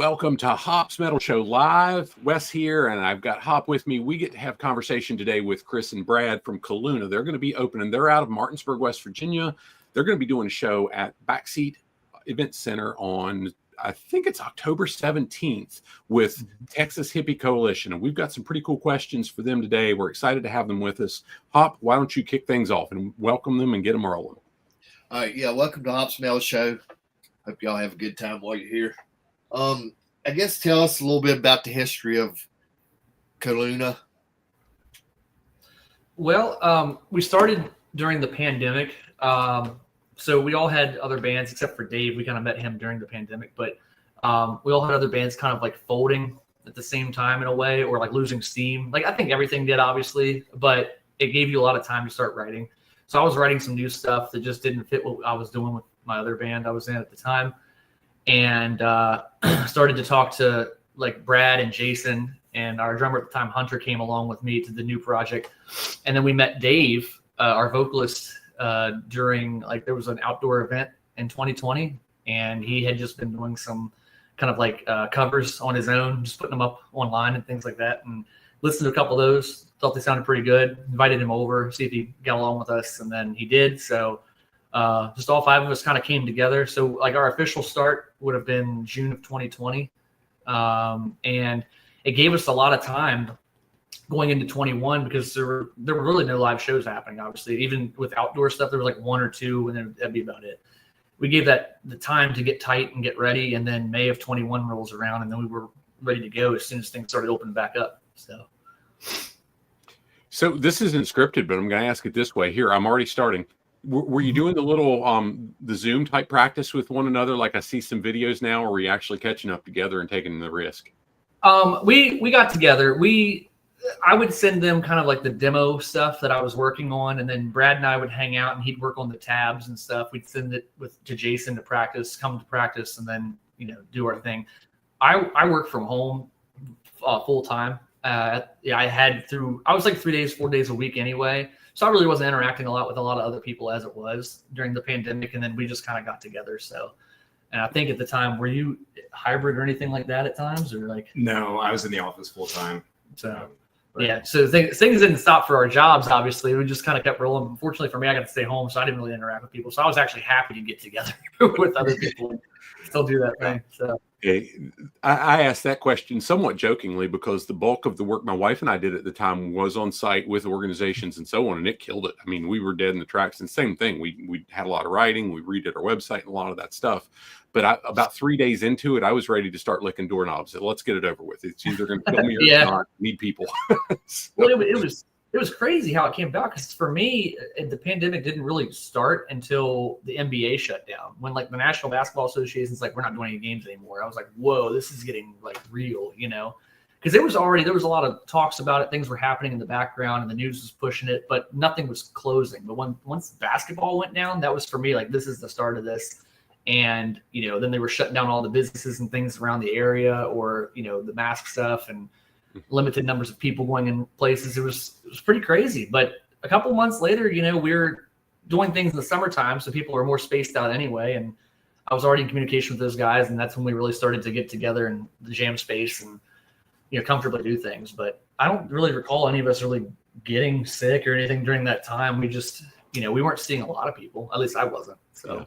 welcome to Hop's Metal Show Live. Wes here, and I've got Hop with me. We get to have conversation today with Chris and Brad from Koluna. They're going to be opening. They're out of Martinsburg, West Virginia. They're going to be doing a show at Backseat Event Center on, I think it's October 17th with Texas Hippie Coalition. And we've got some pretty cool questions for them today. We're excited to have them with us. Hop, why don't you kick things off and welcome them and get them rolling? All right, welcome to Hop's Metal Show. Hope y'all have a good time while you're here. I guess tell us a little bit about the history of Koluna. Well, we started during the pandemic. So we all had other bands except for Dave. We kind of met him during the pandemic, but we all had other bands kind of like folding at the same time in a way, or like losing steam. Like I think everything did, obviously, but it gave you a lot of time to start writing. So I was writing some new stuff that just didn't fit what I was doing with my other band I was in at the time. And started to talk to like Brad and Jason, and our drummer at the time, Hunter, came along with me to the new project. And then we met Dave, our vocalist, during like there was an outdoor event in 2020, and he had just been doing some kind of like covers on his own, just putting them up online and things like that. And listened to a couple of those, thought they sounded pretty good. Invited him over, see if he got along with us, and then he did. So just all five of us kind of came together. So like our official start would have been June of 2020. And it gave us a lot of time going into 21 because there were really no live shows happening. Obviously, even with outdoor stuff, there was like one or two, and then that'd be about it. We gave that the time to get tight and get ready. And then May of 21 rolls around, and then we were ready to go as soon as things started opening back up. So this isn't scripted, but I'm going to ask it this way. Here, I'm already starting. Were you doing the little the Zoom type practice with one another? Like I see some videos now, or were you actually catching up together and taking the risk? We got together. I would send them kind of like the demo stuff that I was working on, and then Brad and I would hang out, and he'd work on the tabs and stuff. We'd send it to Jason to practice, come to practice, and then do our thing. I work from home full time. I was like 4 days a week anyway. So I really wasn't interacting a lot with a lot of other people as it was during the pandemic. And then we just kind of got together. And I think at the time, were you hybrid or anything like that at times, or like? No, I was in the office full time. So things didn't stop for our jobs. Obviously, we just kind of kept rolling. Unfortunately for me, I got to stay home, so I didn't really interact with people. So I was actually happy to get together with other people and still do that thing. So. I asked that question somewhat jokingly because the bulk of the work my wife and I did at the time was on site with organizations and so on, and it killed it. I mean, we were dead in the tracks, and same thing. We had a lot of writing. We redid our website and a lot of that stuff. But about 3 days into it, I was ready to start licking doorknobs. So let's get it over with. It's either going to kill me or not. I need people. So. Well, it was crazy how it came about, because for me, the pandemic didn't really start until the NBA shut down. When like the National Basketball Association's like, we're not doing any games anymore. I was like, whoa, this is getting like real, because there was a lot of talks about it. Things were happening in the background, and the news was pushing it, but nothing was closing. But once basketball went down, that was for me like, this is the start of this. And then they were shutting down all the businesses and things around the area, or the mask stuff and limited numbers of people going in places. It was pretty crazy. But a couple months later, we were doing things in the summertime, so people are more spaced out anyway. And I was already in communication with those guys, and that's when we really started to get together in the jam space and comfortably do things. But I don't really recall any of us really getting sick or anything during that time. We just we weren't seeing a lot of people. At least I wasn't. So. Yeah.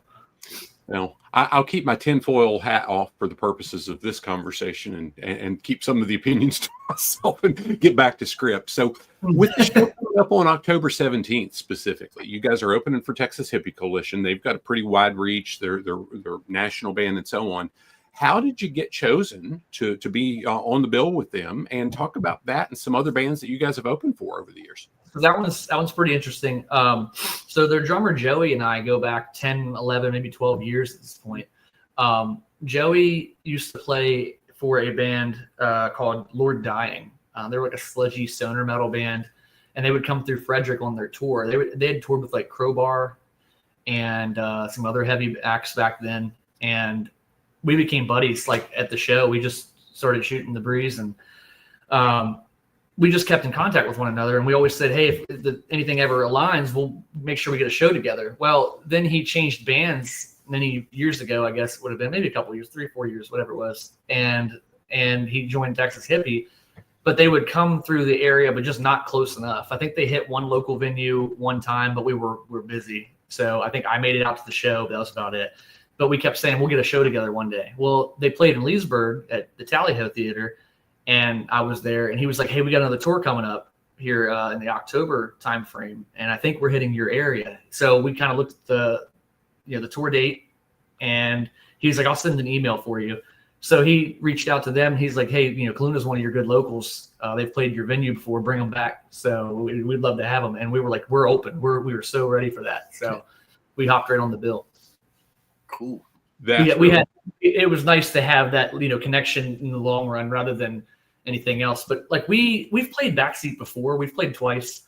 Well, I'll keep my tinfoil hat off for the purposes of this conversation and keep some of the opinions to myself and get back to script. So with the show coming up on October 17th specifically, you guys are opening for Texas Hippie Coalition. They've got a pretty wide reach. They're national band and so on. How did you get chosen to be on the bill with them, and talk about that and some other bands that you guys have opened for over the years? That one's pretty interesting. So their drummer Joey and I go back 10, 11, maybe 12 years at this point. Joey used to play for a band called Lord Dying. They were like a sludgy stoner metal band, and they would come through Frederick on their tour. They had toured with like Crowbar and some other heavy acts back then, and we became buddies. Like at the show, we just started shooting the breeze, and we just kept in contact with one another, and we always said, hey, if anything ever aligns, we'll make sure we get a show together. Well, then he changed bands many years ago, I guess it would have been maybe a couple years, 3 or 4 years, whatever it was. And he joined Texas Hippie, but they would come through the area, but just not close enough. I think they hit one local venue one time, but we're busy. So I think I made it out to the show, but that was about it. But we kept saying, we'll get a show together one day. Well, they played in Leesburg at the Tally-Ho Theater, and I was there, and he was like, hey, we got another tour coming up here in the October timeframe, and I think we're hitting your area. So we kind of looked at the tour date, and he's like, I'll send an email for you. So he reached out to them. He's like, hey, Koluna is one of your good locals. They've played your venue before. Bring them back. So we'd love to have them. And we were like, we're open. We were so ready for that. So we hopped right on the bill. Cool. It was nice to have that, connection in the long run rather than anything else. But like we've played backseat before. We've played twice.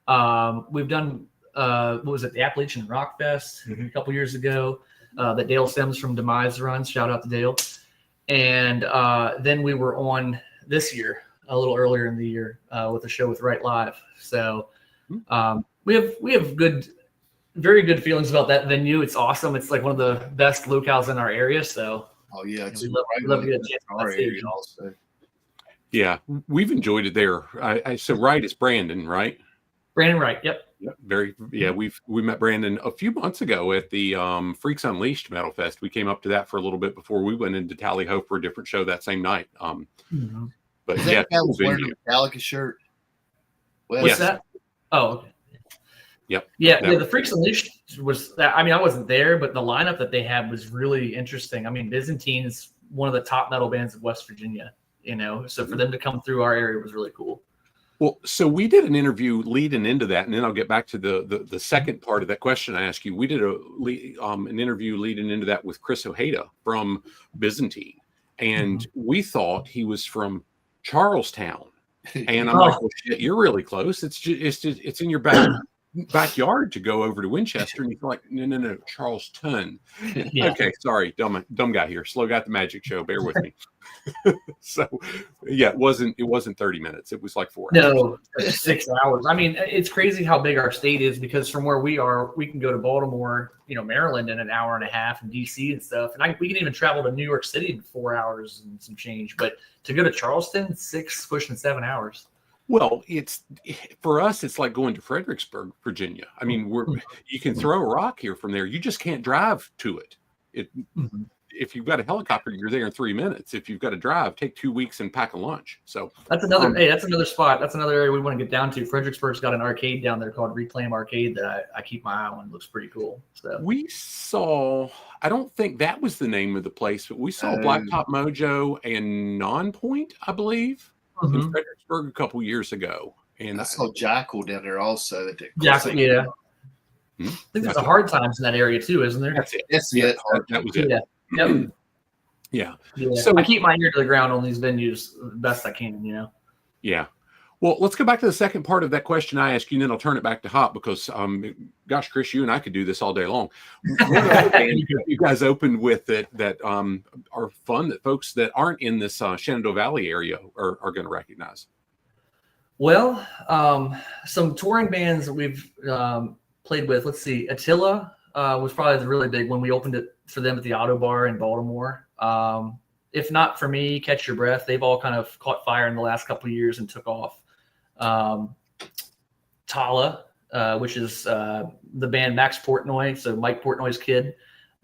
We've done what was it, the Appalachian Rock Fest a couple years ago that Dale Sims from Demise runs. Shout out to Dale. And then we were on this year, a little earlier in the year, with a show with Right Live. So we have very good feelings about that venue. It's awesome. It's like one of the best locales in our area. So it's we love to get a chance our area also. Yeah, we've enjoyed it there. So Wright is Brandon, right? Brandon Wright. Yep. We met Brandon a few months ago at the Freaks Unleashed Metal Fest. We came up to that for a little bit before we went into Tally-Ho for a different show that same night. But is that guy was wearing a Metallica shirt? Well, what's that? Oh, okay. Yep. Yeah. The Freaks Unleashed was that. I mean, I wasn't there, but the lineup that they had was really interesting. I mean, Byzantine is one of the top metal bands of West Virginia. So for them to come through our area was really cool. Well, so we did an interview leading into that, and then I'll get back to the second part of that question I asked you. We did an interview leading into that with Chris Ojeda from Byzantine, and we thought he was from Charlestown. And I'm like, well, shit, you're really close. It's in your backyard to go over to Winchester, and you're like, no, Charleston. Yeah. Okay, sorry, dumb guy here. Slow got the magic show. Bear with me. So yeah, it wasn't 30 minutes. It was like 4 hours. No, 6 hours. I mean, it's crazy how big our state is, because from where we are, we can go to Baltimore, Maryland in an hour and a half, and DC and stuff. And we can even travel to New York City in 4 hours and some change. But to go to Charleston, 6 pushing 7 hours. Well, for us, it's like going to Fredericksburg, Virginia. I mean, you can throw a rock here from there. You just can't drive to it. If you've got a helicopter, you're there in 3 minutes. If you've got to drive, take 2 weeks and pack a lunch. So that's another. That's another spot. That's another area we want to get down to. Fredericksburg's got an arcade down there called Reclaim Arcade that I keep my eye on. It looks pretty cool. So we saw. I don't think that was the name of the place, but we saw Blacktop Mojo and Non-Point, I believe, in Fredericksburg a couple years ago. And I saw Jackal down there also. Jackal, yeah. I think there's a Hard Times in that area too, isn't there? That's it. That was it. Yeah. Yep. Yeah. So I keep my ear to the ground on these venues the best I can, Yeah. Well, let's go back to the second part of that question I asked you, and then I'll turn it back to Hop, because, gosh, Chris, you and I could do this all day long. You guys opened with that are fun, that folks that aren't in this Shenandoah Valley area are going to recognize. Well, some touring bands that we've played with. Let's see. Attila was probably the really big one. We opened it for them at the Auto Bar in Baltimore. If Not For Me, Catch Your Breath, they've all kind of caught fire in the last couple of years and took off. Tala, which is the band Max Portnoy, so Mike Portnoy's kid,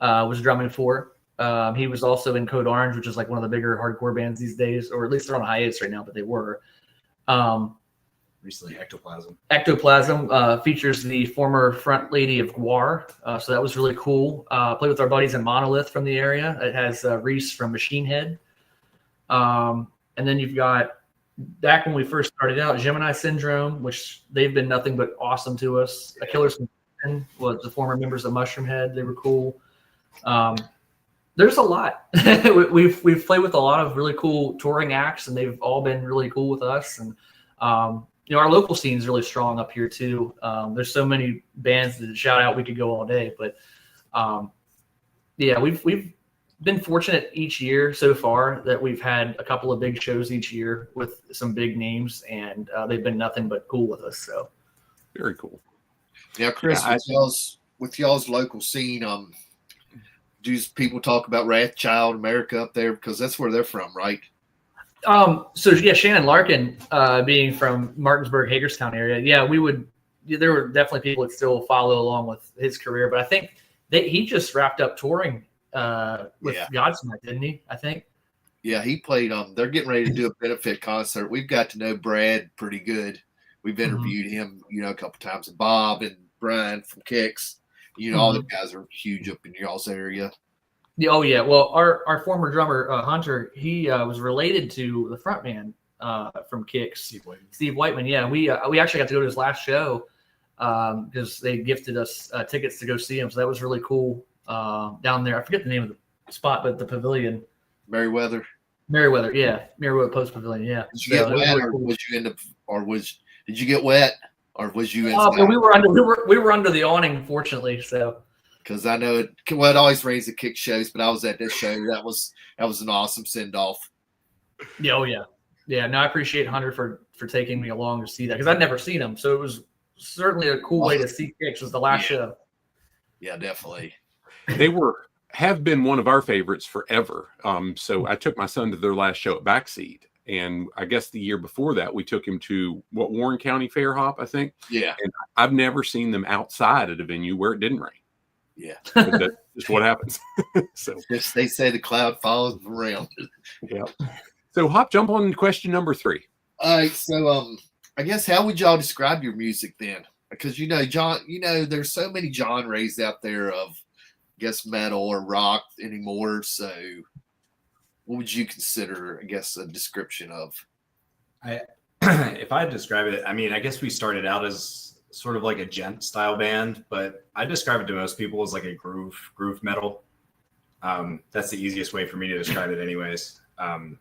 was drumming for. He was also in Code Orange, which is like one of the bigger hardcore bands these days, or at least they're on hiatus right now, but they were. Recently, Ectoplasm. Ectoplasm features the former front lady of Guar, so that was really cool. Played with our buddies in Monolith from the area. It has Reese from Machine Head. And then you've got, back when we first started out, Gemini Syndrome, which they've been nothing but awesome to us. A Killer's Confusion was the former members of Mushroom Head. They were cool. There's a lot. We've played with a lot of really cool touring acts, and they've all been really cool with us. And our local scene is really strong up here too. There's so many bands that shout out. We could go all day, but we've been fortunate each year so far that we've had a couple of big shows each year with some big names, and they've been nothing but cool with us. So very cool. Yeah, Chris, with y'all's local scene, do people talk about Wrathchild America up there because that's where they're from, right? So yeah, Shannon Larkin, being from Martinsburg, Hagerstown area, yeah, there were definitely people that still follow along with his career, but I think he just wrapped up touring with Godsmack, didn't he? I think. Yeah, he played. They're getting ready to do a benefit concert. We've got to know Brad pretty good. We've interviewed him, a couple times. Bob and Brian from Kicks. All the guys are huge up in y'all's area. Yeah, oh yeah. Well, our former drummer Hunter, he was related to the frontman from Kicks, Steve Whiteman. Yeah, we actually got to go to his last show because they gifted us tickets to go see him. So that was really cool down there. I forget the name of the spot, but the pavilion. Meriwether, yeah, Meriwether Post Pavilion, yeah. Did you get wet, or was you did you get wet, or was you inside? We were under the awning, fortunately. So, because I know it always rains at Kick shows, but I was at this show. That was an awesome send off. Yeah, oh yeah, yeah. No, I appreciate Hunter for taking me along to see that because I'd never seen him, so it was certainly a cool way to see Kicks. Was the last show. Yeah, definitely. They have been one of our favorites forever. So I took my son to their last show at Backseat. And I guess the year before that, we took him to Warren County Fair Hop, I think. Yeah. And I've never seen them outside at a venue where it didn't rain. Yeah. That's just what happens. So they say the cloud follows around. Yeah. So Hop, jump on question number 3. All right. So I guess how would y'all describe your music then? Because John, there's so many genres out there of metal or rock anymore. So what would you consider, a description of? If I describe it, I guess we started out as sort of like a gent style band, but I describe it to most people as like a groove metal. That's the easiest way for me to describe it anyways. We're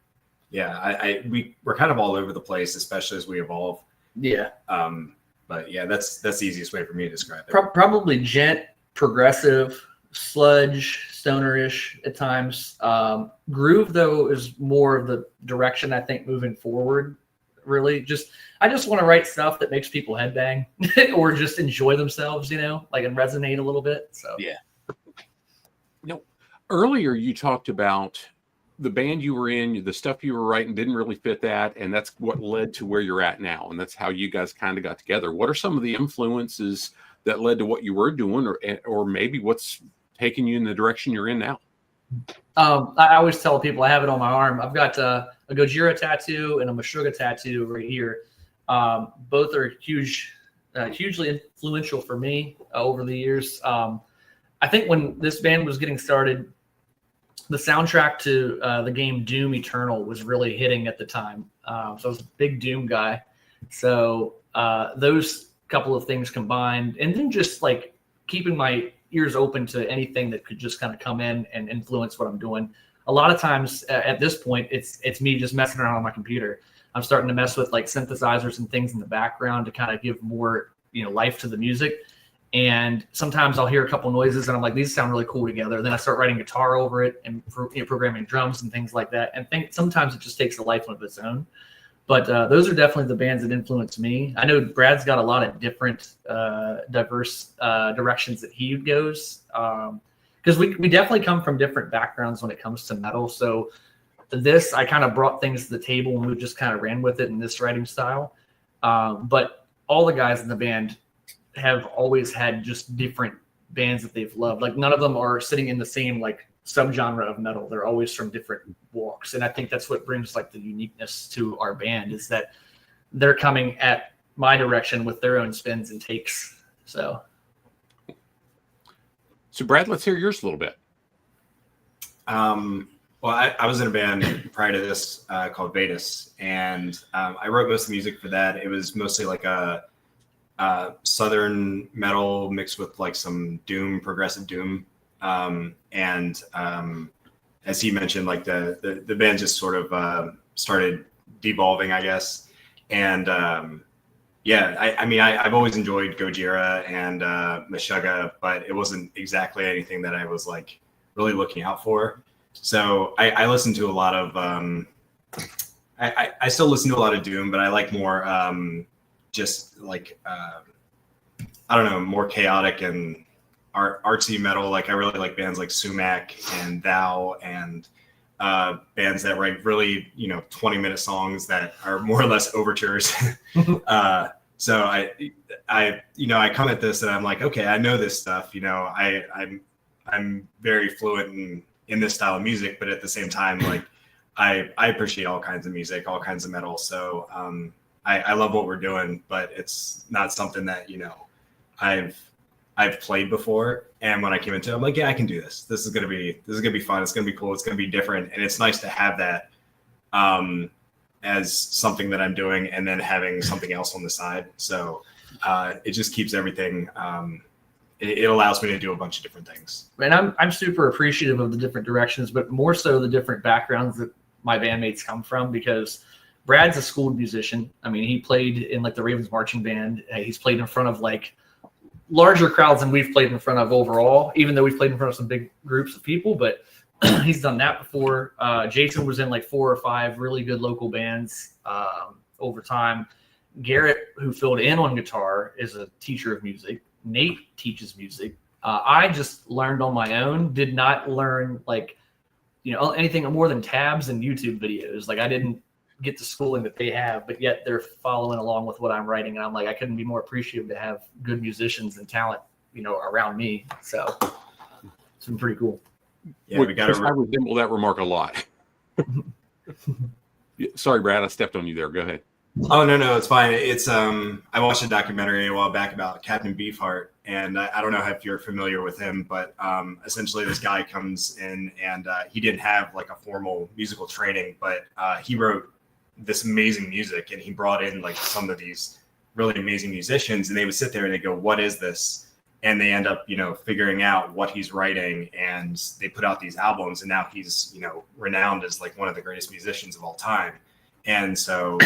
kind of all over the place, especially as we evolve. Yeah. But yeah, that's the easiest way for me to describe it. Probably gent, progressive, sludge, stoner-ish at times. Groove though is more of the direction I think moving forward. Really, I just want to write stuff that makes people headbang or just enjoy themselves, and resonate a little bit. So yeah. Earlier you talked about the band you were in, the stuff you were writing didn't really fit that, and that's what led to where you're at now, and that's how you guys kind of got together. What are some of the influences that led to what you were doing, or maybe what's taking you in the direction you're in now? I always tell people I have it on my arm. I've got a Gojira tattoo and a Meshuggah tattoo right here. Both are hugely influential for me over the years. I think when this band was getting started, the soundtrack to the game Doom Eternal was really hitting at the time. So I was a big Doom guy. So those couple of things combined, and then just keeping my ears open to anything that could just kind of come in and influence what I'm doing. A lot of times at this point, it's me just messing around on my computer. I'm starting to mess with synthesizers and things in the background to kind of give more, life to the music. And sometimes I'll hear a couple noises and I'm like, these sound really cool together. Then I start writing guitar over it and programming drums and things like that. And sometimes it just takes a life of its own. But those are definitely the bands that influence me. I know Brad's got a lot of different, diverse directions that he goes. Because we definitely come from different backgrounds when it comes to metal. So I kind of brought things to the table and we just kind of ran with it in this writing style. But all the guys in the band have always had just different bands that they've loved. None of them are sitting in the same subgenre of metal. They're always from different walks. And I think that's what brings the uniqueness to our band is that they're coming at my direction with their own spins and takes. So Brad, let's hear yours a little bit. Well, I was in a band prior to this called Vetus, and I wrote most of the music for that. It was mostly a southern metal mixed with some doom, progressive doom. And as he mentioned, the band just sort of started devolving, I guess. And I've always enjoyed Gojira and Meshuggah, but it wasn't exactly anything that I was really looking out for. So I listened to a lot of I still listen to a lot of doom, but I like more I don't know, more chaotic and artsy metal. Like I really like bands like Sumac and Thou and bands that write really, 20-minute songs that are more or less overtures. So I come at this and I'm like, okay, I know this stuff. I'm very fluent in this style of music, but at the same time, like I appreciate all kinds of music, all kinds of metal. So I love what we're doing, but it's not something that I've played before. And when I came into it, I'm like, yeah, I can do this. This is gonna be fun. It's gonna be cool. It's gonna be different, and it's nice to have that as something that I'm doing, and then having something else on the side. So it just keeps everything. It allows me to do a bunch of different things. And I'm super appreciative of the different directions, but more so the different backgrounds that my bandmates come from, because Brad's a schooled musician. I mean, he played in like the Ravens marching band. He's played in front of like larger crowds than we've played in front of overall, even though we've played in front of some big groups of people, but he's done that before. Jason was in like 4 or 5 really good local bands over time. Garrett, who filled in on guitar, is a teacher of music. Nate teaches music. I just learned on my own, did not learn anything more than tabs and YouTube videos. Like I didn't get the schooling that they have, but yet they're following along with what I'm writing. And I'm like, I couldn't be more appreciative to have good musicians and talent, around me. So it's been pretty cool. Yeah, we got to resemble that remark a lot. Sorry, Brad, I stepped on you there. Go ahead. Oh, no, it's fine. It's I watched a documentary a while back about Captain Beefheart, and I don't know if you're familiar with him, but essentially this guy comes in and he didn't have like a formal musical training, but he wrote this amazing music, and he brought in like some of these really amazing musicians, and they would sit there and they go, what is this? And they end up, figuring out what he's writing, and they put out these albums, and now he's, renowned as like one of the greatest musicians of all time. And so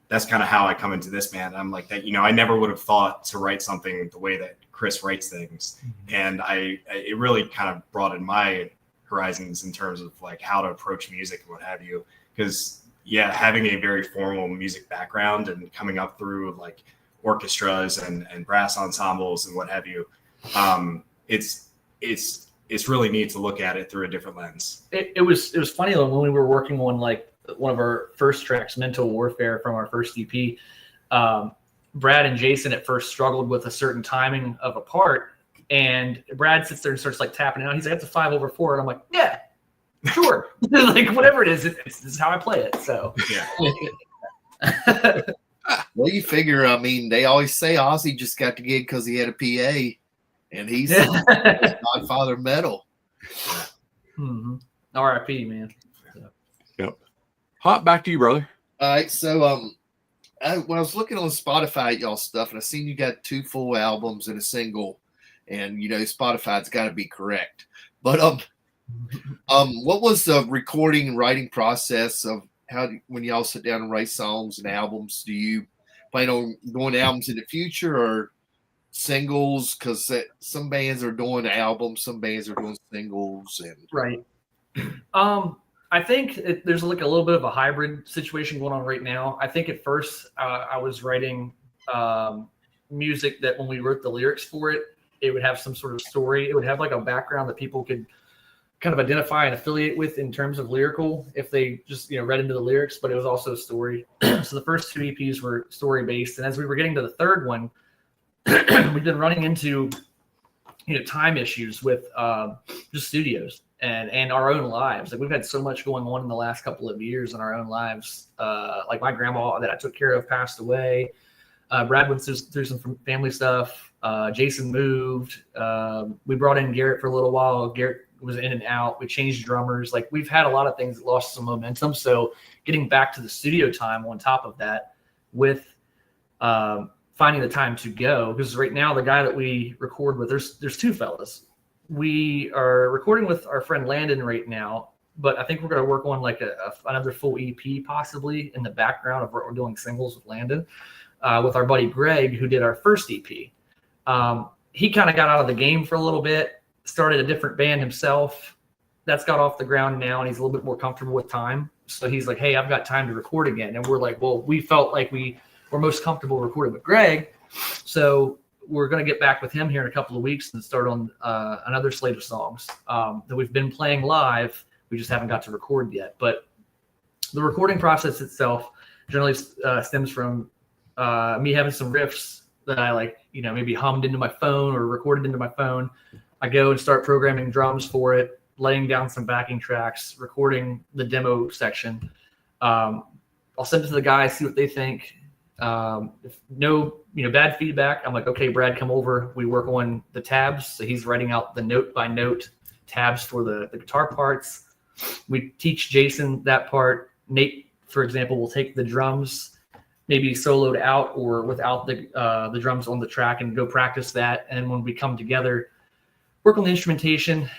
that's kind of how I come into this band. I'm like that, I never would have thought to write something the way that Chris writes things. And it really kind of broadened my horizons in terms of like how to approach music and what have you. Because having a very formal music background and coming up through like orchestras and brass ensembles and what have you, it's really neat to look at it through a different lens. It was funny though, when we were working on like one of our first tracks, Mental Warfare, from our first EP, Brad and Jason at first struggled with a certain timing of a part, and Brad sits there and starts like tapping it out. He's like, that's a 5/4, and I'm like, yeah, sure. Like whatever it is, this is how I play it. So yeah. Well, you figure, I mean, they always say Ozzy just got the gig because he had a PA, and he's Godfather of metal. Mm-hmm. R.I.P., man. Yep. Hop, back to you, brother. All right, so when I was looking on Spotify at y'all stuff, and I seen you got 2 full albums and a single, and Spotify's got to be correct. But what was the recording and writing process of when y'all sit down and write songs and albums? Do you plan on doing albums in the future or singles? Because some bands are doing albums, some bands are doing singles, and right. I think there's like a little bit of a hybrid situation going on right now. I think at first I was writing music that when we wrote the lyrics for it, it would have some sort of story. It would have like a background that people could kind of identify and affiliate with in terms of lyrical if they just read into the lyrics, but it was also a story. So the first 2 EPs were story based, and as we were getting to the third one, we've been running into time issues with just studios and our own lives. Like we've had so much going on in the last couple of years in our own lives. Like my grandma that I took care of passed away. Brad went through some family stuff. Jason moved. We brought in Garrett for a little while. Garrett was in and out. We changed drummers. Like we've had a lot of things that lost some momentum. So getting back to the studio time on top of that with finding the time to go, because right now the guy that we record with, there's 2 fellas. We are recording with our friend Landon right now, but I think we're going to work on like another full EP possibly in the background of what we're doing singles with Landon, with our buddy Greg, who did our first EP. He kind of got out of the game for a little bit, started a different band himself. That's got off the ground now, and he's a little bit more comfortable with time. So he's like, hey, I've got time to record again. And we're like, well, we felt like we were most comfortable recording with Greg. So we're going to get back with him here in a couple of weeks and start on another slate of songs that we've been playing live. We just haven't got to record yet. But the recording process itself generally stems from me having some riffs that I like, maybe hummed into my phone or recorded into my phone. I go and start programming drums for it, laying down some backing tracks, recording the demo section. I'll send it to the guys, see what they think. If no, bad feedback, I'm like, okay, Brad, come over. We work on the tabs. So he's writing out the note by note tabs for the guitar parts. We teach Jason that part. Nate, for example, will take the drums, maybe soloed out or without the drums on the track, and go practice that. And when we come together, work on the instrumentation.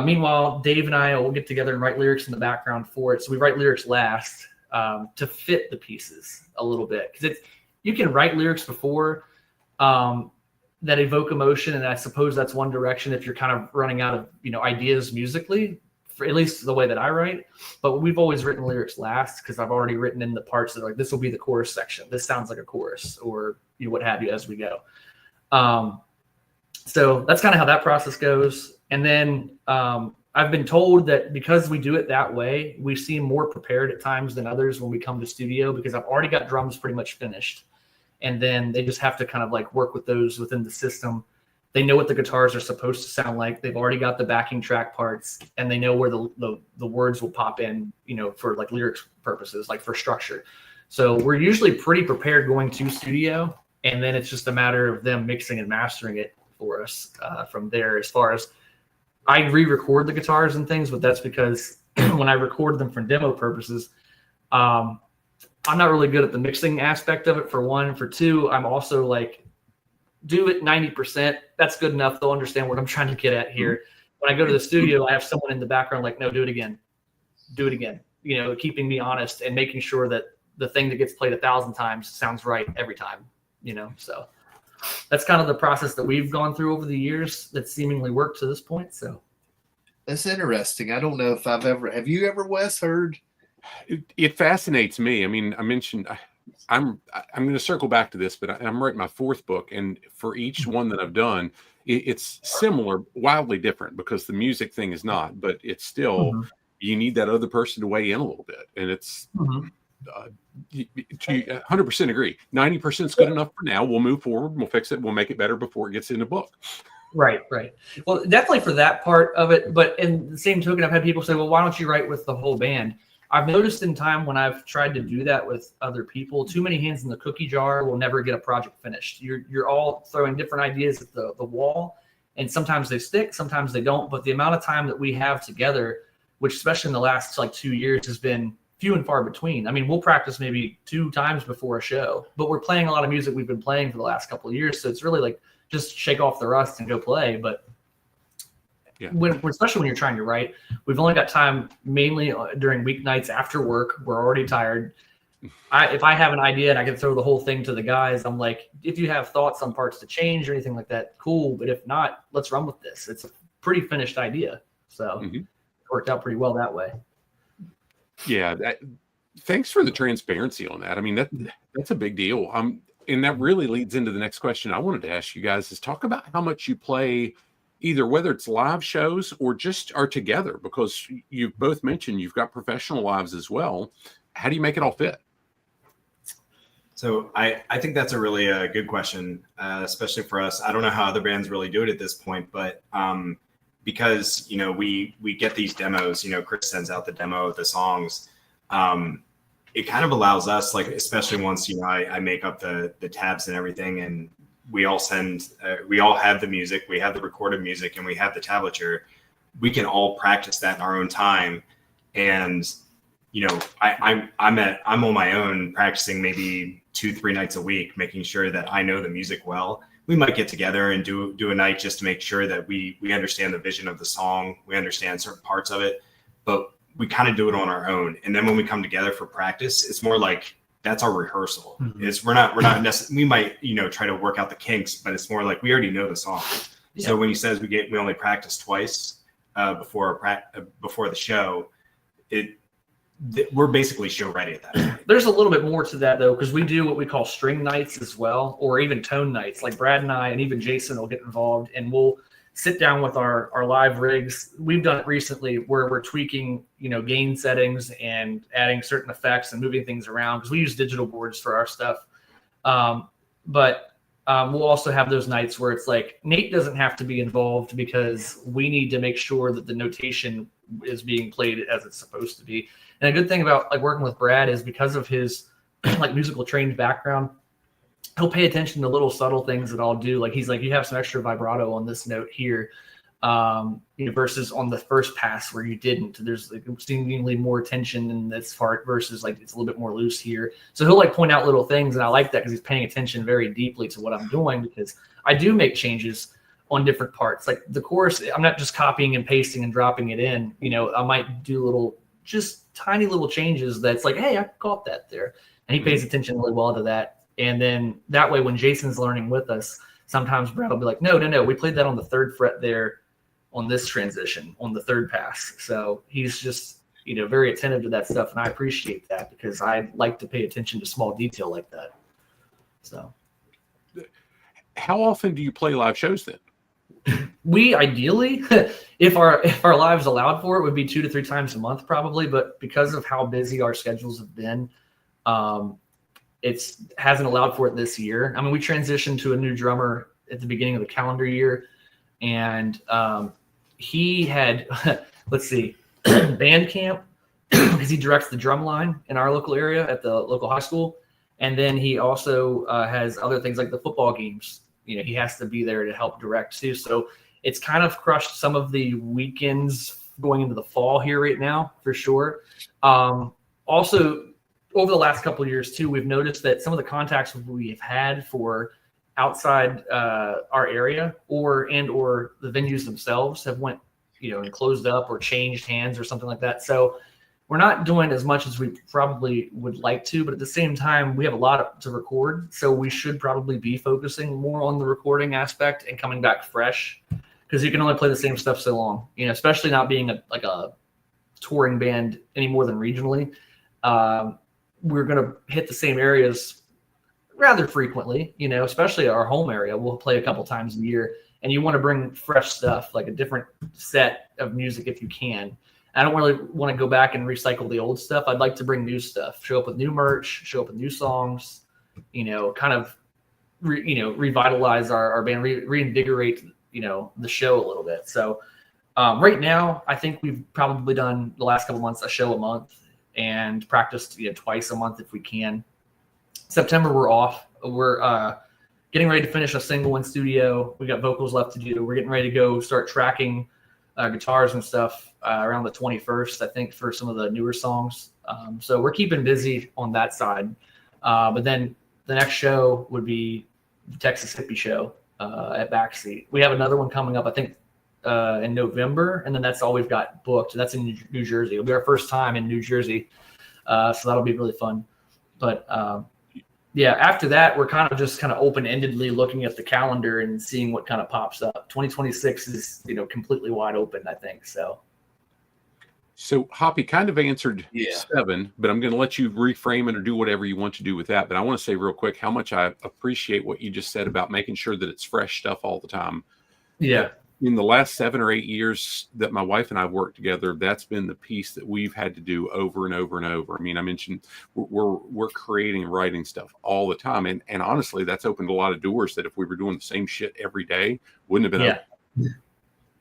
Meanwhile, Dave and I will get together and write lyrics in the background for it. So we write lyrics last to fit the pieces a little bit, because you can write lyrics before that evoke emotion, and I suppose that's one direction if you're kind of running out of ideas musically, for at least the way that I write. But we've always written lyrics last, because I've already written in the parts that are like, this will be the chorus section, this sounds like a chorus, or what have you, as we go. So that's kind of how that process goes. And then I've been told that because we do it that way, we seem more prepared at times than others when we come to studio, because I've already got drums pretty much finished. And then they just have to kind of like work with those within the system. They know what the guitars are supposed to sound like. They've already got the backing track parts, and they know where the words will pop in, for like lyrics purposes, like for structure. So we're usually pretty prepared going to studio, and then it's just a matter of them mixing and mastering it for us from there. As far as I re-record the guitars and things, but that's because when I record them for demo purposes, I'm not really good at the mixing aspect of it, for one. And for two, I'm also like, do it 90%. That's good enough. They'll understand what I'm trying to get at here. When I go to the studio, I have someone in the background like, no, do it again. Do it again. Keeping me honest and making sure that the thing that gets played 1,000 times sounds right every time, so. That's kind of the process that we've gone through over the years that seemingly worked to this point. So that's interesting. I don't know if have you ever, Wes, heard? It fascinates me. I mean, I mentioned, I'm going to circle back to this, but I'm writing my 4th book. And for each one that I've done, it's similar, wildly different, because the music thing is not, but it's still, you need that other person to weigh in a little bit. And it's, 100% agree. 90% is good enough for now. We'll move forward. We'll fix it. We'll make it better before it gets in the book. Right. Well, definitely for that part of it. But in the same token, I've had people say, well, why don't you write with the whole band? I've noticed in time when I've tried to do that with other people, too many hands in the cookie jar will never get a project finished. You're all throwing different ideas at the wall, and sometimes they stick, sometimes they don't. But the amount of time that we have together, which especially in the last 2 years has been few and far between. I mean, we'll practice maybe 2 times before a show, but we're playing a lot of music we've been playing for the last couple of years. So it's really like just shake off the rust and go play. But especially when you're trying to write, we've only got time mainly during weeknights after work. We're already tired. If I have an idea and I can throw the whole thing to the guys, I'm like, if you have thoughts on parts to change or anything like that, cool. But if not, let's run with this. It's a pretty finished idea. So it worked out pretty well that way. Yeah, thanks for the transparency on that. I mean, that's a big deal. And that really leads into the next question I wanted to ask you guys, is talk about how much you play, either whether it's live shows or just are together, because you've both mentioned you've got professional lives as well. How do you make it all fit? So I think that's a really good question, especially for us. I don't know how other bands really do it at this point, but because we get these demos, Chris sends out the demo of the songs. It kind of allows us, like, especially once I make up the tabs and everything, and we all have the music, we have the recorded music, and we have the tablature. We can all practice that in our own time, and I'm on my own practicing maybe 2-3 nights a week, making sure that I know the music well. We might get together and do a night just to make sure that we understand the vision of the song, we understand certain parts of it, but we kind of do it on our own. And then when we come together for practice, it's more like that's our rehearsal. It's we're not necessarily, we might try to work out the kinks, but it's more like we already know the song. Yeah. So when he says we only practice twice before the show, we're basically show ready at that point. There's a little bit more to that though, because we do what we call string nights as well, or even tone nights. Like Brad and I, and even Jason will get involved, and we'll sit down with our live rigs. We've done it recently where we're tweaking, gain settings and adding certain effects and moving things around because we use digital boards for our stuff. But we'll also have those nights where it's like Nate doesn't have to be involved because we need to make sure that the notation is being played as it's supposed to be. And a good thing about like working with Brad is because of his like musical trained background, he'll pay attention to little subtle things that I'll do. Like he's like, you have some extra vibrato on this note here, versus on the first pass where you didn't. There's like seemingly more tension in this part versus like it's a little bit more loose here. So he'll like point out little things, and I like that because he's paying attention very deeply to what I'm doing because I do make changes on different parts. Like the chorus, I'm not just copying and pasting and dropping it in. I might do just tiny little changes that's like, hey, I caught that there. And he pays attention really well to that. And then that way, when Jason's learning with us, sometimes Brad will be like, no, we played that on the 3rd fret there on this transition on the 3rd pass. So he's just, very attentive to that stuff. And I appreciate that because I like to pay attention to small detail like that. So how often do you play live shows then? We ideally, if our lives allowed for it, would be 2 to 3 times a month probably. But because of how busy our schedules have been, it hasn't allowed for it this year. I mean, we transitioned to a new drummer at the beginning of the calendar year, and he had, let's see, band camp because he directs the drum line in our local area at the local high school, and then he also has other things like the football games. He has to be there to help direct too. So it's kind of crushed some of the weekends going into the fall here right now, for sure. Also, over the last couple of years too, we've noticed that some of the contacts we've had for outside our area or the venues themselves have went, and closed up or changed hands or something like that. So we're not doing as much as we probably would like to, but at the same time, we have a lot to record. So we should probably be focusing more on the recording aspect and coming back fresh because you can only play the same stuff so long, especially not being a touring band any more than regionally. We're going to hit the same areas rather frequently, especially our home area. We'll play a couple times a year, and you want to bring fresh stuff, like a different set of music if you can. I don't really want to go back and recycle the old stuff. I'd like to bring new stuff, show up with new merch, show up with new songs, kind of, revitalize our band, reinvigorate, the show a little bit. So right now, I think we've probably done the last couple of months a show a month and practiced twice a month if we can. September, we're off. We're getting ready to finish a single in studio. We got vocals left to do. We're getting ready to go start tracking guitars and stuff around the 21st, I think, for some of the newer songs. So we're keeping busy on that side. But then the next show would be the Texas Hippie show at Backseat. We have another one coming up, I think, in November, and then that's all we've got booked. That's in New Jersey. It'll be our first time in New Jersey, so that'll be really fun. But after that, we're kind of open-endedly looking at the calendar and seeing what kind of pops up. 2026 is completely wide open, I think. So Hoppy kind of answered 7, but I'm going to let you reframe it or do whatever you want to do with that. But I want to say real quick how much I appreciate what you just said about making sure that it's fresh stuff all the time. Yeah. In the last 7 or 8 years that my wife and I worked together, that's been the piece that we've had to do over and over and over. I mean, I mentioned we're creating and writing stuff all the time. And honestly, that's opened a lot of doors that if we were doing the same shit every day, wouldn't have been open.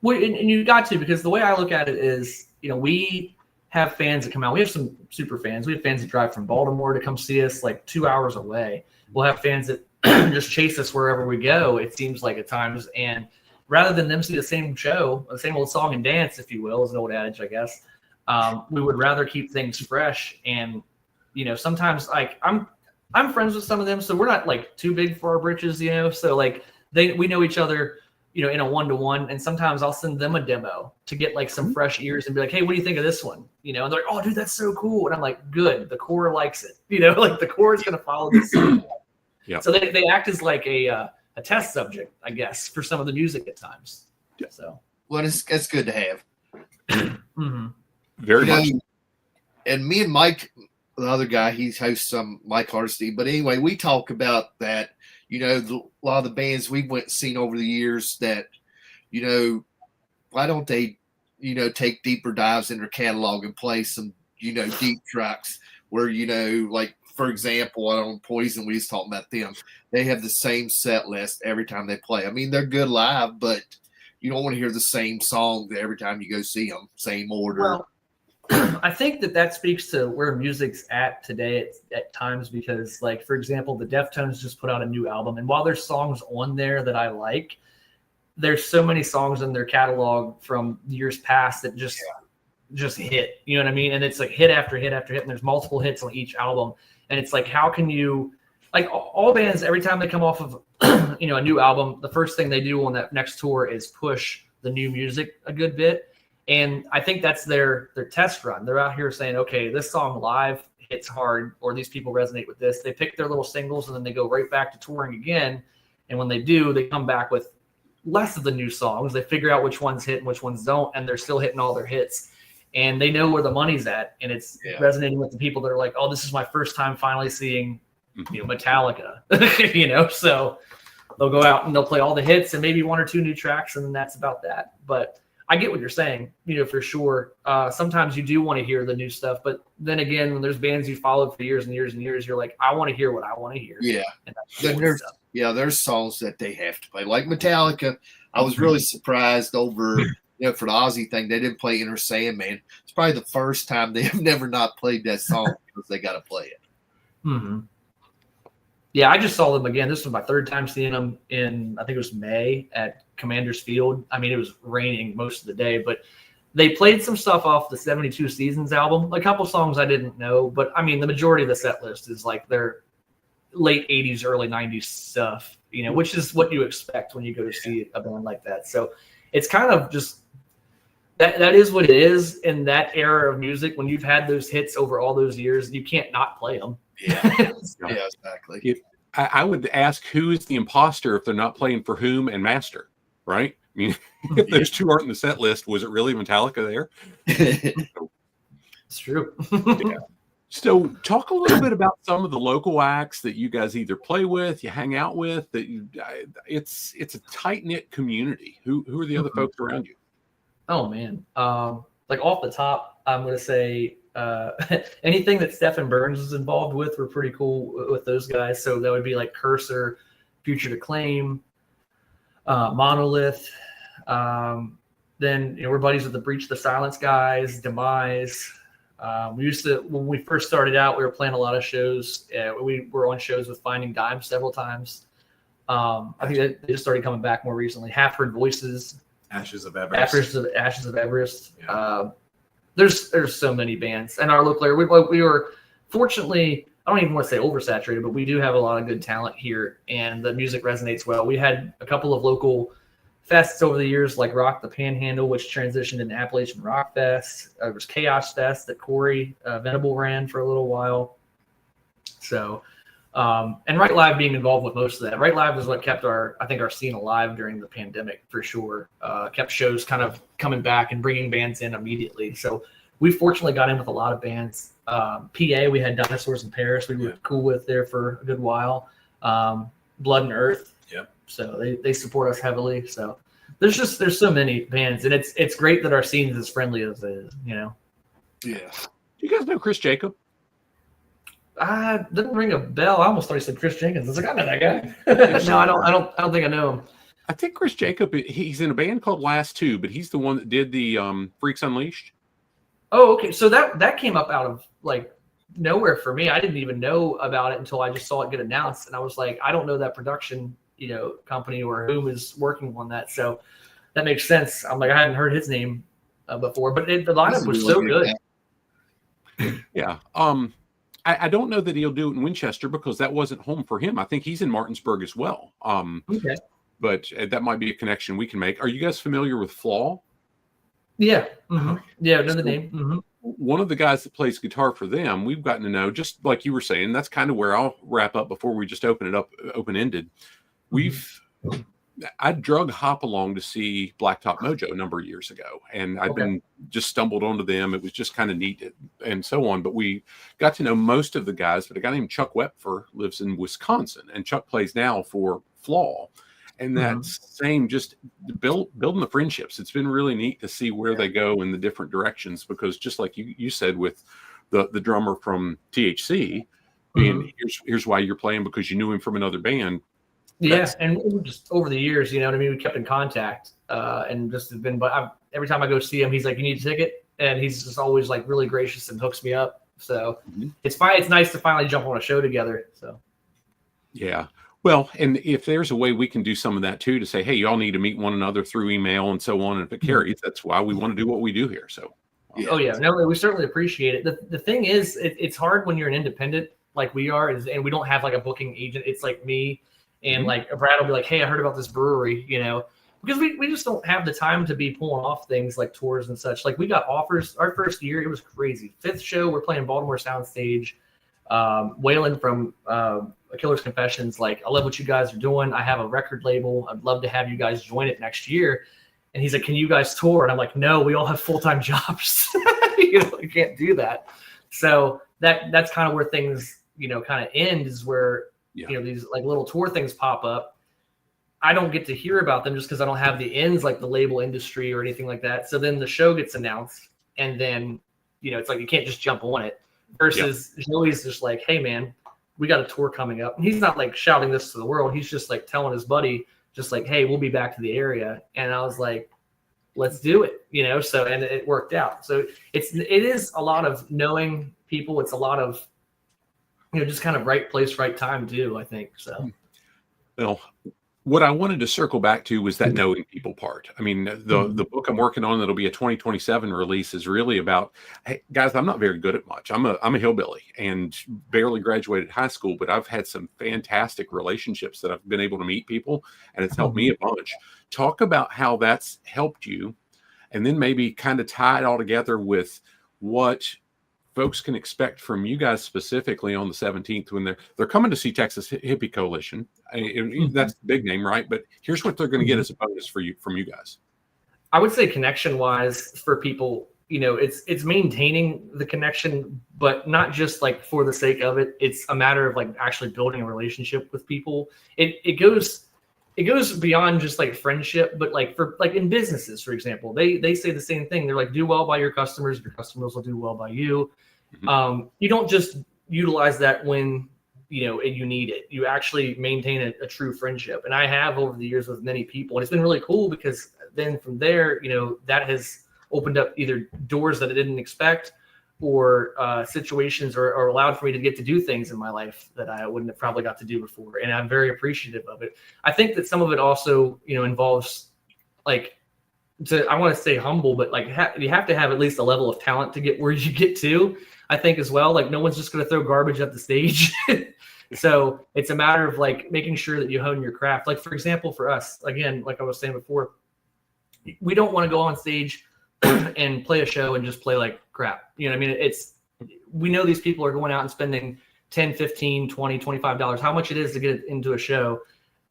Well, and you got to, because the way I look at it is, we have fans that come out. We have some super fans. We have fans that drive from Baltimore to come see us like 2 hours away. We'll have fans that just chase us wherever we go, it seems like at times. And rather than them see the same show, the same old song and dance, if you will, is an old adage, I guess, we would rather keep things fresh. And, sometimes like I'm friends with some of them, so we're not like too big for our britches, so like we know each other, in a 1-to-1, and sometimes I'll send them a demo to get like some fresh ears and be like, hey, what do you think of this one? And they're like, oh, dude, that's so cool. And I'm like, good. The core likes it. Like the core is going to follow this. Yeah. So they act as like a test subject, I guess, for some of the music at times. So, well, it's good to have. Very much. and me and Mike, the other guy, he hosts some Mike Hardesty. But anyway, we talk about that. A lot of the bands we've went and seen over the years that, why don't they, take deeper dives in their catalog and play some, deep tracks where, like, for example, on Poison, we was talking about them. They have the same set list every time they play. I mean, they're good live, but you don't want to hear the same song every time you go see them, same order. Well, I think that speaks to where music's at today at times because, like, for example, the Deftones just put out a new album. And while there's songs on there that I like, there's so many songs in their catalog from years past that just hit. You know what I mean? And it's like hit after hit after hit, and there's multiple hits on each album. And it's like, how can you, like, all bands, every time they come off of, a new album, the first thing they do on that next tour is push the new music a good bit. And I think that's their test run. They're out here saying, okay, this song live hits hard, or these people resonate with this. They pick their little singles, and then they go right back to touring again. And when they do, they come back with less of the new songs. They figure out which ones hit and which ones don't, and they're still hitting all their hits. And they know where the money's at, and it's resonating with the people that are like, oh, this is my first time finally seeing, Metallica, so they'll go out and they'll play all the hits and maybe one or two new tracks, and then that's about that. But I get what you're saying, for sure. Sometimes you do want to hear the new stuff, but then again, when there's bands you followed for years and years and years, you're like, I want to hear what I want to hear. Yeah. And there's songs that they have to play. Like Metallica, I was really surprised over, for the Ozzy thing, they didn't play Inner Sandman. It's probably the first time they have never not played that song because they got to play it. Mm-hmm. Yeah, I just saw them again. This was my third time seeing them in, I think it was May at Commander's Field. I mean, it was raining most of the day, but they played some stuff off the 72 Seasons album. A couple songs I didn't know, but I mean, the majority of the set list is like their late 80s, early 90s stuff, which is what you expect when you go to see a band like that. So it's kind of just that is what it is in that era of music. When you've had those hits over all those years, you can't not play them. Yeah, yeah, exactly. I would ask, who is the imposter if they're not playing For Whom and Master, right? I mean, if those two aren't in the set list, was it really Metallica there? It's true. Yeah. So talk a little bit about some of the local acts that you guys either play with, you hang out with, it's a tight-knit community. Who are the other folks around you? Oh, man. Like off the top, I'm going to say anything that Stephen Burns is involved with, we're pretty cool with those guys. So that would be like Cursor, Future to Claim, Monolith. Then we're buddies with the Breach the Silence guys, Demise. We used to, when we first started out, we were playing a lot of shows. We were on shows with Finding Dime several times. I think they just started coming back more recently. Half-Heard Voices, Ashes of Everest. Ashes of Everest. Yeah. There's so many bands, and our local area. We were fortunately, I don't even want to say oversaturated, but we do have a lot of good talent here, and the music resonates well. We had a couple of local fests over the years, like Rock the Panhandle, which transitioned into Appalachian Rock Fest. There was Chaos Fest that Corey Venable ran for a little while. So, and Right Live being involved with most of that. Right Live is what kept our scene alive during the pandemic for sure. Kept shows kind of coming back and bringing bands in immediately. So we fortunately got in with a lot of bands. PA, we had Dinosaurs in Paris. We were cool with there for a good while. Blood and Earth. Yep. So they support us heavily. So there's so many bands, and it's great that our scene is as friendly as it is. Yeah. Do you guys know Chris Jacob? Didn't ring a bell. I almost thought he said Chris Jenkins. I was like, I know that guy. No, I don't think I know him. I think Chris Jacob, he's in a band called Last Two, but he's the one that did the Freaks Unleashed. Oh, okay. So that came up out of like nowhere for me. I didn't even know about it until I just saw it get announced, and I was like, I don't know that production, company or who is working on that. So that makes sense. I'm like, I hadn't heard his name before, but the lineup was so good. Yeah. I don't know that he'll do it in Winchester because that wasn't home for him. I think he's in Martinsburg as well. Okay. But that might be a connection we can make. Are you guys familiar with Flaw? Yeah. Mm-hmm. Yeah, I know the name. Mm-hmm. One of the guys that plays guitar for them, we've gotten to know, just like you were saying, that's kind of where I'll wrap up before we just open it up open-ended. We've I drug hop along to see Blacktop Mojo a number of years ago, and I'd been just stumbled onto them. It was just kind of neat and so on. But we got to know most of the guys. But a guy named Chuck Wepfer lives in Wisconsin, and Chuck plays now for Flaw. And that same just building the friendships. It's been really neat to see where they go in the different directions, because just like you said with the drummer from THC, being here's why you're playing, because you knew him from another band. Yeah, and just over the years, you know what I mean, we kept in contact, and just have been. But every time I go see him, he's like, "You need a ticket," and he's just always like really gracious and hooks me up. So it's fine. It's nice to finally jump on a show together. So yeah, well, and if there's a way we can do some of that too, to say, hey, y'all need to meet one another through email and so on, and if it carries, that's why we want to do what we do here. So oh yeah, no, we certainly appreciate it. The thing is, it's hard when you're an independent like we are, and we don't have like a booking agent. It's like me. And like Brad will be like, "Hey, I heard about this brewery," you know, because we just don't have the time to be pulling off things like tours and such. Like we got offers our first year, it was crazy. 5th show, we're playing Baltimore Soundstage. Waylon from Killer's Confessions, like, "I love what you guys are doing. I have a record label. I'd love to have you guys join it next year." And he's like, "Can you guys tour?" And I'm like, "No, we all have full-time jobs. You know, we can't do that." So that's kind of where things, you know, kind of end, is where you know, these like little tour things pop up. I don't get to hear about them just because I don't have the ends like the label industry or anything like that. So then the show gets announced, and then, you know, it's like you can't just jump on it. Versus Joey's just like, "Hey man, we got a tour coming up." And he's not like shouting this to the world. He's just like telling his buddy, just like, "Hey, we'll be back to the area." And I was like, "Let's do it," you know. So, and it worked out. So it is a lot of knowing people. It's a lot of, you know, just kind of right place, right time too, I think. So, well, what I wanted to circle back to was that knowing people part. I mean, the book I'm working on, that'll be a 2027 release, is really about, hey guys, I'm not very good at much. I'm a hillbilly and barely graduated high school, but I've had some fantastic relationships that I've been able to meet people, and it's helped me a bunch. Talk about how that's helped you, and then maybe kind of tie it all together with what folks can expect from you guys specifically on the 17th, when they're coming to see Texas Hippie Coalition. That's the big name, right? But here's what they're going to get as a bonus from you guys. I would say connection wise for people, you know, it's maintaining the connection, but not just like for the sake of it. It's a matter of like actually building a relationship with people. It goes beyond just like friendship, but like for like in businesses, for example, they say the same thing. They're like, "Do well by your customers will do well by you." You don't just utilize that when, you know, you need it. You actually maintain a true friendship. And I have over the years with many people, and it's been really cool, because then from there, you know, that has opened up either doors that I didn't expect, or situations or allowed for me to get to do things in my life that I wouldn't have probably got to do before. And I'm very appreciative of it. I think that some of it also, you know, involves like, I want to say humble, but like you have to have at least a level of talent to get where you get to, I think, as well. Like no one's just going to throw garbage at the stage. So it's a matter of like making sure that you hone your craft. Like, for example, for us, again, like I was saying before, we don't want to go on stage and play a show and just play like crap. You know what I mean? We know these people are going out and spending $10, $15, $20, $25, how much it is to get into a show,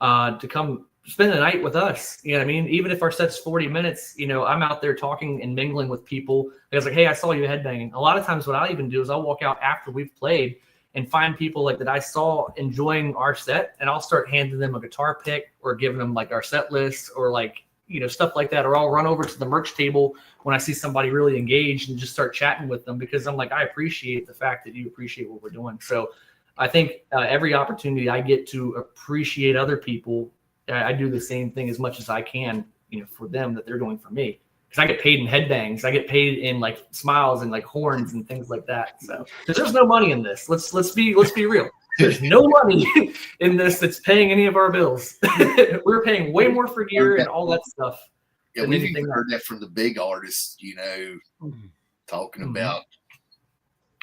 to come spend the night with us. You know what I mean? Even if our set's 40 minutes, you know, I'm out there talking and mingling with people. I was like, "Hey, I saw you headbanging." A lot of times what I'll even do is I'll walk out after we've played and find people like that I saw enjoying our set, and I'll start handing them a guitar pick or giving them like our set list or like, you know, stuff like that. Or I'll run over to the merch table when I see somebody really engaged and just start chatting with them, because I'm like, I appreciate the fact that you appreciate what we're doing. So I think every opportunity I get to appreciate other people, I do the same thing as much as I can, you know, for them that they're doing for me. Because I get paid in headbangs, I get paid in like smiles and like horns and things like that. So there's no money in this. Let's be real. There's no money in this that's paying any of our bills. We're paying way more for gear and all that stuff. Yeah, we've even heard that from the big artists, you know, talking about,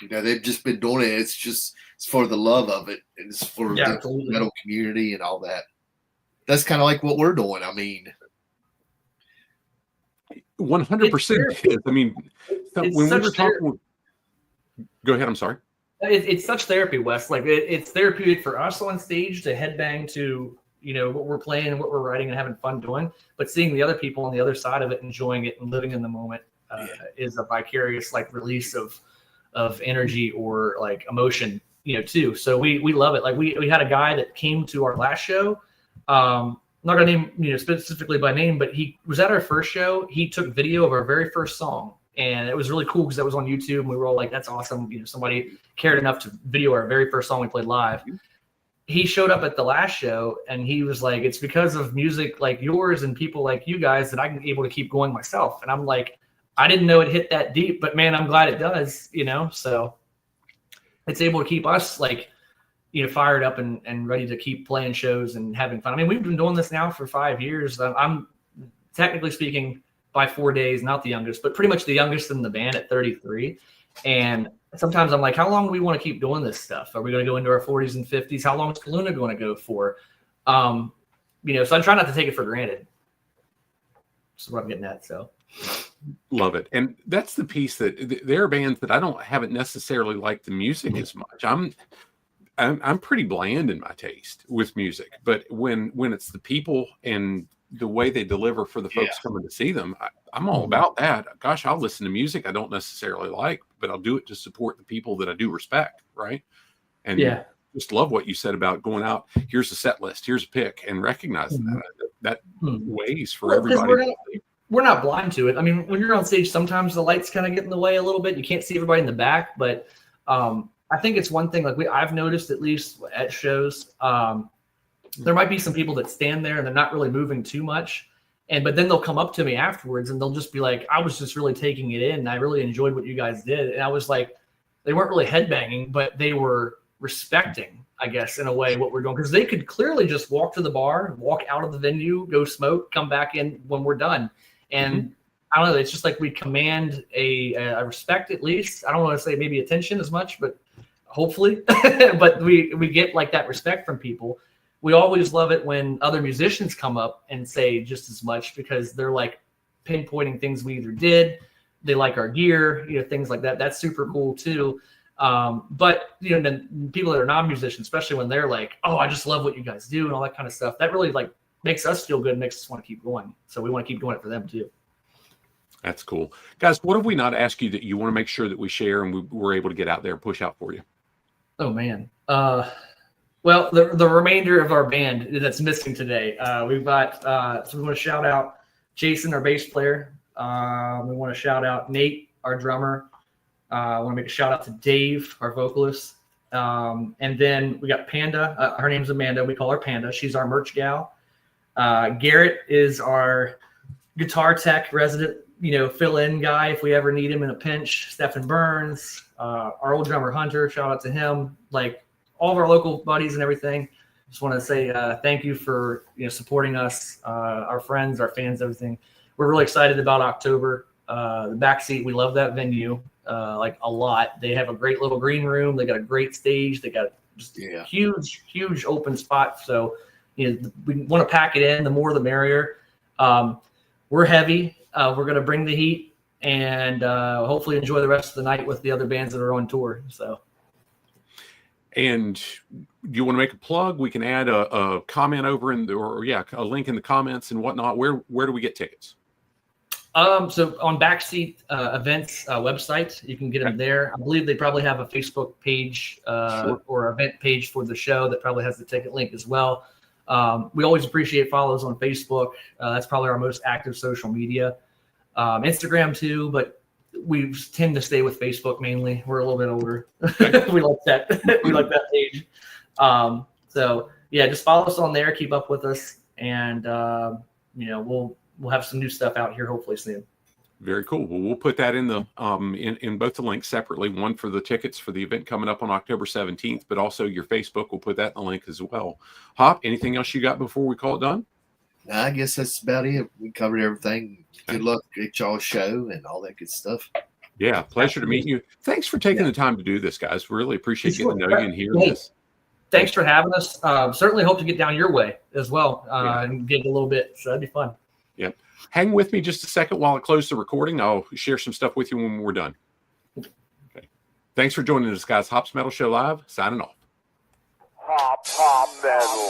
you know, they've just been doing it. It's for the love of it. It's for the metal community and all that. That's kind of like what we're doing. I mean, 100%. I mean, when we were talking, go ahead. I'm sorry. It's such therapy, Wes. Like it's therapeutic for us on stage to headbang to, what we're playing and what we're writing and having fun doing, but seeing the other people on the other side of it, enjoying it and living in the moment is a vicarious like release of energy or like emotion, too. So we love it. Like we had a guy that came to our last show. I'm not gonna name, specifically by name, but he was at our first show. He took video of our very first song, and it was really cool because that was on YouTube. And we were all like, that's awesome. Somebody cared enough to video our very first song we played live. He showed up at the last show and he was like, it's because of music like yours and people like you guys that I'm able to keep going myself. And I'm like, I didn't know it hit that deep, but man, I'm glad it does, so it's able to keep us like, fired up and ready to keep playing shows and having fun. I mean, we've been doing this now for 5 years. I'm technically speaking by 4 days, not the youngest, but pretty much the youngest in the band at 33. And sometimes I'm like, how long do we want to keep doing this stuff? Are we going to go into our 40s and 50s? How long is Koluna going to go for? So I try not to take it for granted. That's what I'm getting at. So love it. And that's the piece that there are bands that haven't necessarily liked the music as much. I'm pretty bland in my taste with music, but when it's the people and the way they deliver for the folks coming to see them, I'm all about that. Gosh, I'll listen to music I don't necessarily like, but I'll do it to support the people that I do respect, right? And just love what you said about going out. Here's a set list, here's a pick, and recognizing that weighs for everybody. We're not blind to it. I mean, when you're on stage, sometimes the lights kind of get in the way a little bit. You can't see everybody in the back, but I think it's one thing like I've noticed at least at shows. There might be some people that stand there and they're not really moving too much. But then they'll come up to me afterwards and they'll just be like, I was just really taking it in. And I really enjoyed what you guys did. And I was like, they weren't really headbanging, but they were respecting, I guess, in a way what we're doing. Because they could clearly just walk to the bar, walk out of the venue, go smoke, come back in when we're done. And I don't know, it's just like we command a respect at least. I don't want to say maybe attention as much, but hopefully. But we get like that respect from people. We always love it when other musicians come up and say just as much because they're like pinpointing things we either did, they like our gear, things like that. That's super cool too. But then people that are non-musicians, especially when they're like, oh, I just love what you guys do and all that kind of stuff, that really like makes us feel good, makes us want to keep going. So we want to keep doing it for them too. That's cool. Guys, what have we not asked you that you want to make sure that we share and we're able to get out there and push out for you? Oh, man. Well, the remainder of our band that's missing today, we've got, so we want to shout out Jason, our bass player. We want to shout out Nate, our drummer. I want to make a shout out to Dave, our vocalist. And then we got Panda. Her name's Amanda. We call her Panda. She's our merch gal. Garrett is our guitar tech resident, fill-in guy if we ever need him in a pinch. Stephen Burns, our old drummer Hunter, shout out to him. Like all of our local buddies and everything. Just want to say thank you for supporting us, our friends, our fans, everything. We're really excited about October. The Backseat, we love that venue like a lot. They have a great little green room. They got a great stage. They got just huge open spot. So we want to pack it in. The more the merrier. We're heavy. We're going to bring the heat and hopefully enjoy the rest of the night with the other bands that are on tour. So. And do you want to make a plug? We can add a comment over in a link in the comments and whatnot. Where do we get tickets? So on Backseat events website, you can get them there. I believe they probably have a Facebook page or event page for the show that probably has the ticket link as well. We always appreciate follows on Facebook. That's probably our most active social media. Instagram too, but we tend to stay with Facebook mainly. We're a little bit older. We like that. We like that page. So yeah, just follow us on there. Keep up with us, and we'll have some new stuff out here hopefully soon. Very cool. Well, we'll put that in the in both the links separately. One for the tickets for the event coming up on October 17th, but also your Facebook. We'll put that in the link as well. Hop, anything else you got before we call it done? I guess that's about it. We covered everything. Good luck at y'all's show and all that good stuff. Yeah, pleasure to meet you. Thanks for taking the time to do this, guys. Really appreciate getting to know you and hearing this. Thanks for having us. Certainly hope to get down your way as well and get a little bit. So that'd be fun. Yeah. Hang with me just a second while I close the recording. I'll share some stuff with you when we're done. Okay. Thanks for joining us, guys. Hops Metal Show Live, signing off. Pop metal.